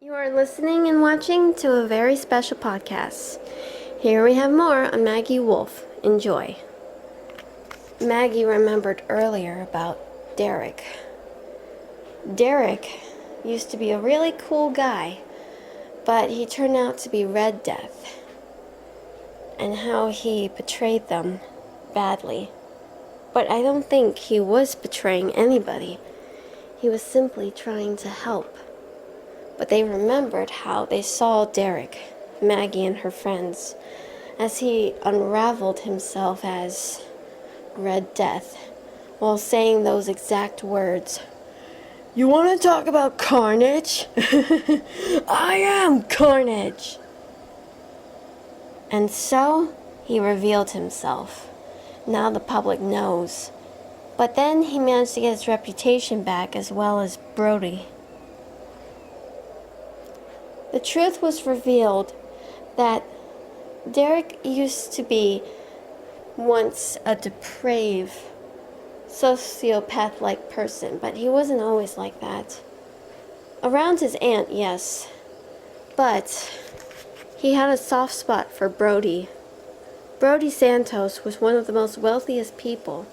You are listening and watching to a very special podcast. Here we have more on Maggie Wolfe. Enjoy. Maggie remembered earlier about Derek. Derek used to be a really cool guy, but he turned out to be Red Death, and how he betrayed them badly. But I don't think he was betraying anybody. He was simply trying to help. But they remembered how they saw Derek, Maggie and her friends, as he unraveled himself as Red Death, while saying those exact words. "You want to talk about carnage? I am carnage!" And so he revealed himself. Now the public knows. But then he managed to get his reputation back, as well as Brody. The truth was revealed that Derek used to be once a depraved, sociopath-like person, but he wasn't always like that. Around his aunt, yes, but he had a soft spot for Brody. Brody Santos was one of the most wealthiest people,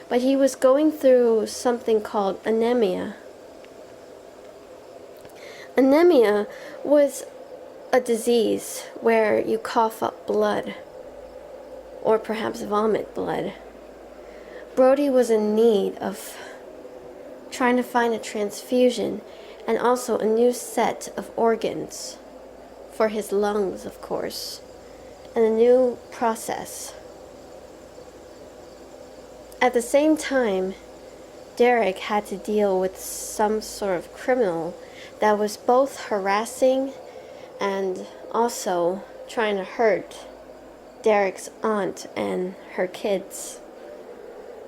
but he was going through something called anemia. Anemia was a disease where you cough up blood, or perhaps vomit blood. Brody was in need of trying to find a transfusion and also a new set of organs for his lungs, of course, and a new process. At the same time, Derek had to deal with some sort of criminal that was both harassing and also trying to hurt Derek's aunt and her kids.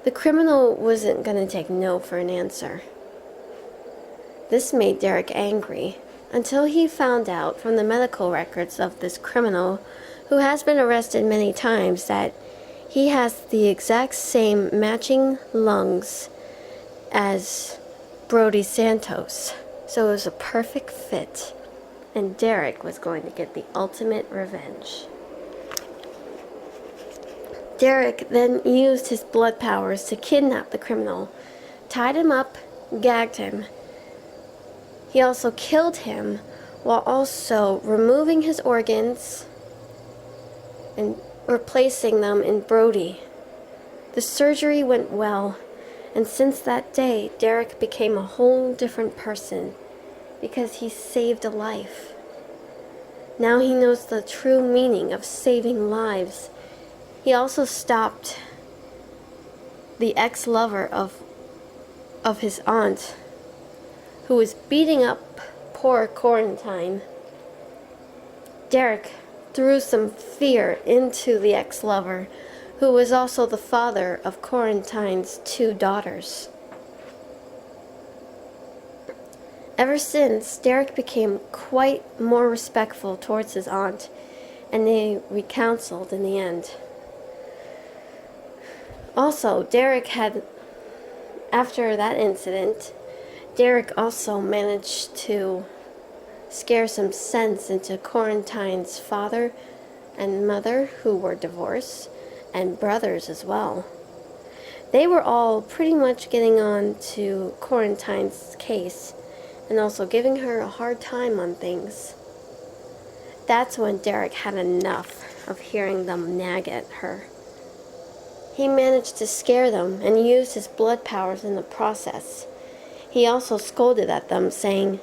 The criminal wasn't going to take no for an answer. This made Derek angry until he found out from the medical records of this criminal, who has been arrested many times, that he has the exact same matching lungs as Brody Santos. So it was a perfect fit, and Derek was going to get the ultimate revenge. Derek then used his blood powers to kidnap the criminal, tied him up, gagged him. He also killed him while also removing his organs and replacing them in Brody. The surgery went well, and since that day, Derek became a whole different person because he saved a life. Now he knows the true meaning of saving lives. He also stopped the ex-lover of his aunt, who was beating up poor Quarantine. Derek threw some fear into the ex-lover, who was also the father of Quarantine's 2 daughters. Ever since, Derek became quite more respectful towards his aunt, and they reconciled in the end. Also, after that incident, Derek also managed to scare some sense into Quarantine's father and mother, who were divorced, and brothers as well. They were all pretty much getting on to Quarantine's case, and also giving her a hard time on things. That's when Derek had enough of hearing them nag at her. He managed to scare them and used his blood powers in the process. He also scolded at them, saying,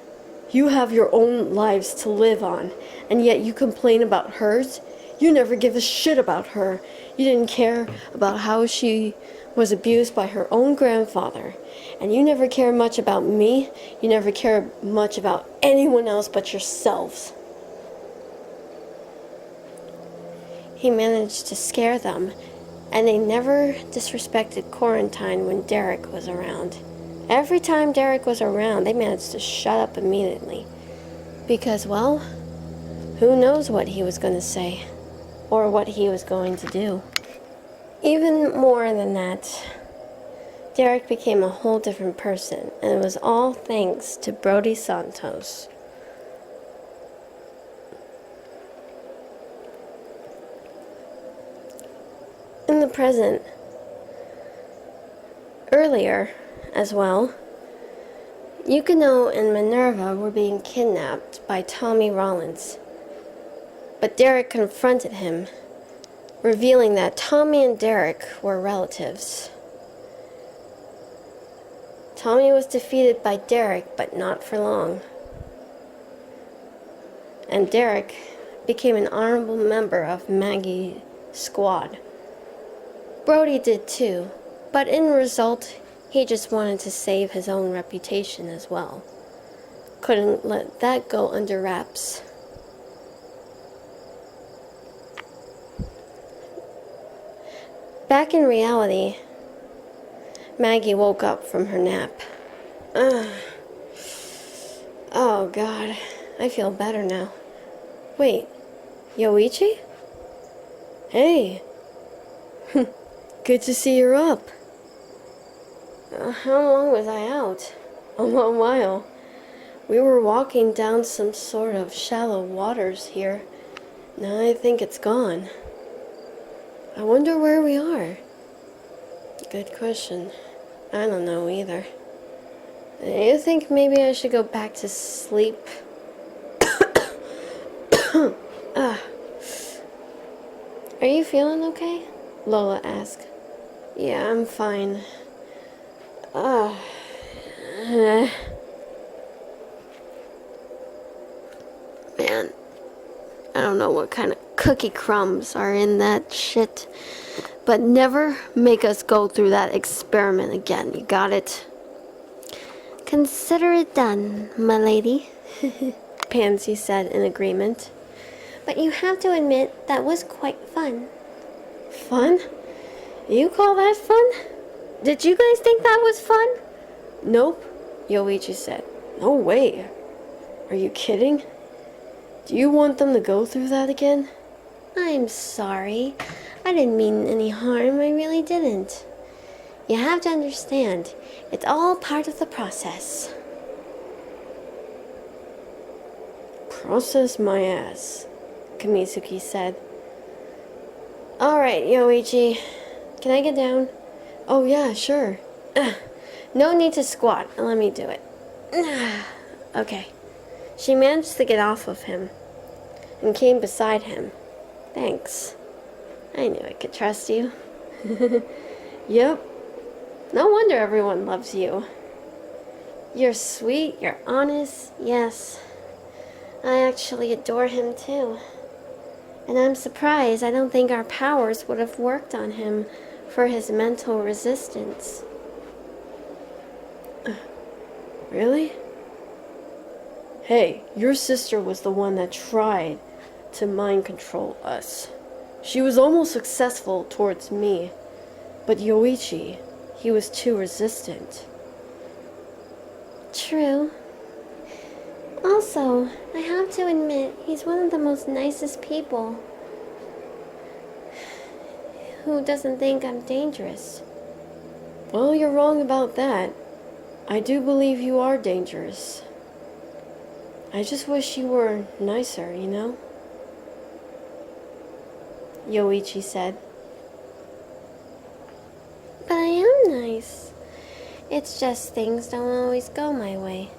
"You have your own lives to live on, and yet you complain about hers? You never give a shit about her. You didn't care about how she was abused by her own grandfather. And you never care much about me. You never care much about anyone else but yourselves." He managed to scare them, and they never disrespected Quarantine when Derek was around. Every time Derek was around, they managed to shut up immediately. Because, well, who knows what he was going to say, or what he was going to do. Even more than that, Derek became a whole different person, and it was all thanks to Brody Santos. in the present. Earlier, as well, Yukino and Minerva were being kidnapped by Tommy Rollins. But Derek confronted him, revealing that Tommy and Derek were relatives. Tommy was defeated by Derek, but not for long. And Derek became an honorable member of Maggie's squad. Brody did too, but in result, he just wanted to save his own reputation as well. Couldn't let that go under wraps. Back in reality, Maggie woke up from her nap. Oh God, I feel better now. Wait, Yoichi? Hey, good to see you're up. How long was I out? A long while. We were walking down some sort of shallow waters here. Now I think it's gone. I wonder where we are. Good question. I don't know either. You think maybe I should go back to sleep? Are you feeling okay? Lola asked. Yeah, I'm fine. Man, I don't know what kind of cookie crumbs are in that shit. But never make us go through that experiment again, you got it? Consider it done, my lady, Pansy said in agreement. But you have to admit that was quite fun. Fun? You call that fun? Did you guys think that was fun? Nope, Yoichi said. No way. Are you kidding? Do you want them to go through that again? I'm sorry. I didn't mean any harm. I really didn't. You have to understand, it's all part of the process. Process my ass, Kimizuki said. Alright, Yoichi. Can I get down? Oh yeah, sure. No need to squat. Let me do it. Okay. She managed to get off of him and came beside him. Thanks. I knew I could trust you. Yep. No wonder everyone loves you. You're sweet, you're honest, yes. I actually adore him too. And I'm surprised I don't think our powers would have worked on him for his mental resistance. Really? Hey, your sister was the one that tried to mind control us. She was almost successful towards me, but Yoichi, he was too resistant. True. Also, I have to admit, he's one of the most nicest people. Who doesn't think I'm dangerous? Well, you're wrong about that. I do believe you are dangerous. I just wish you were nicer, you know? Yoichi said. But I am nice. It's just things don't always go my way.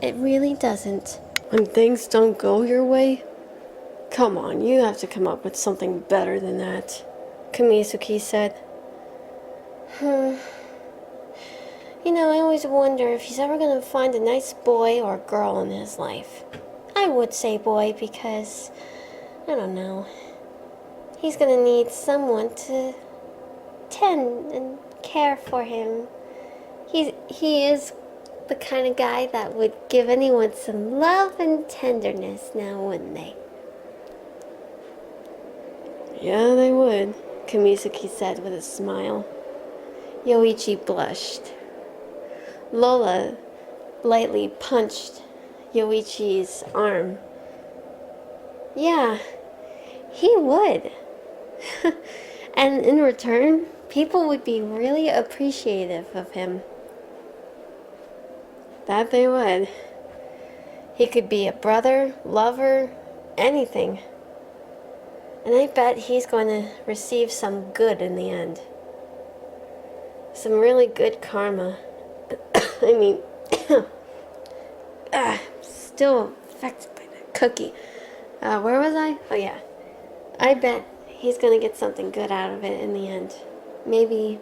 It really doesn't. When things don't go your way? Come on, you have to come up with something better than that, Kimizuki said. You know, I always wonder if he's ever gonna find a nice boy or girl in his life. I would say boy because, I don't know, he's gonna need someone to tend and care for him. He is the kind of guy that would give anyone some love and tenderness now, wouldn't they? Yeah, they would, Kimizuki said with a smile. Yoichi blushed. Lola lightly punched Yoichi's arm. Yeah, he would. And in return, people would be really appreciative of him. That they would. He could be a brother, lover, anything. And I bet he's going to receive some good in the end. Some really good karma. I mean, still affected by that cookie. Where was I? Oh yeah. I bet he's going to get something good out of it in the end. Maybe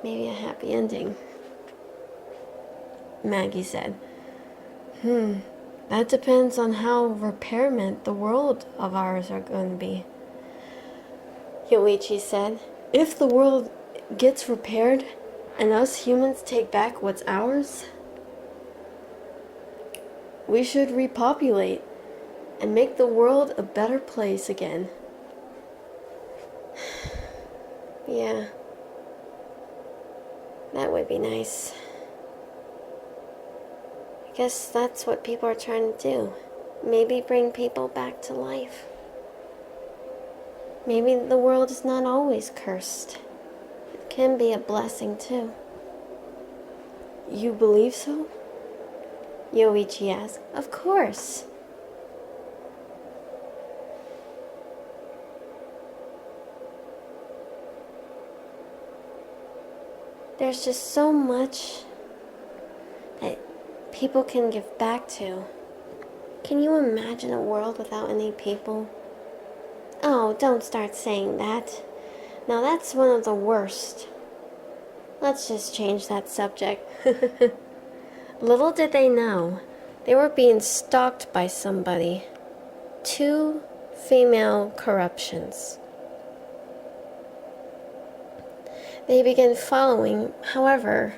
a happy ending. Maggie said. That depends on how repairment the world of ours are going to be. Yoichi said. If the world gets repaired and us humans take back what's ours, we should repopulate and make the world a better place again. Yeah. That would be nice. I guess that's what people are trying to do. Maybe bring people back to life. Maybe the world is not always cursed. It can be a blessing too. You believe so? Yoichi asked. Of course. There's just so much that people can give back to. Can you imagine a world without any people? Oh, don't start saying that. Now that's one of the worst. Let's just change that subject. Little did they know, they were being stalked by somebody. 2 female corruptions. They began following. However,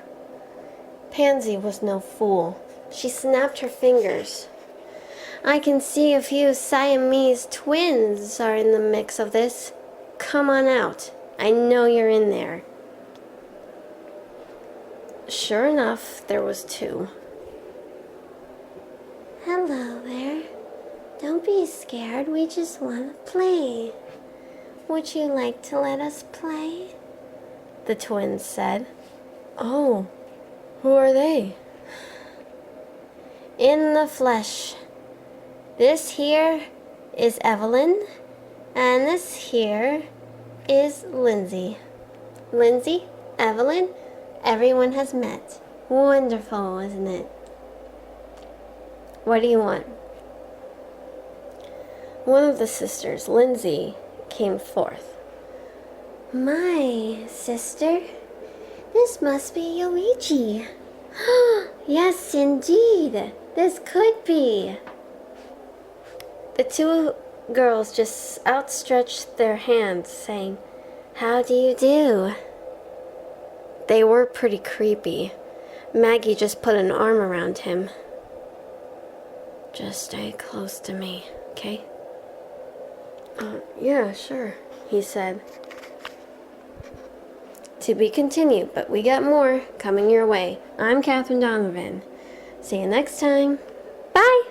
Pansy was no fool. She snapped her fingers. I can see a few Siamese twins are in the mix of this. Come on out. I know you're in there. Sure enough, there was 2. Hello there. Don't be scared. We just want to play. Would you like to let us play? The twins said. Oh, who are they? In the flesh. This here is Evelyn, and this here is Lindsay. Lindsay, Evelyn, everyone has met. Wonderful, isn't it? What do you want? One of the sisters, Lindsay, came forth. My sister, this must be Yoichi. Yes, indeed, this could be. The 2 girls just outstretched their hands, saying, How do you do? They were pretty creepy. Maggie just put an arm around him. Just stay close to me, okay? Yeah, sure, he said. To be continued, but we got more coming your way. I'm Catherine Donovan. See you next time. Bye!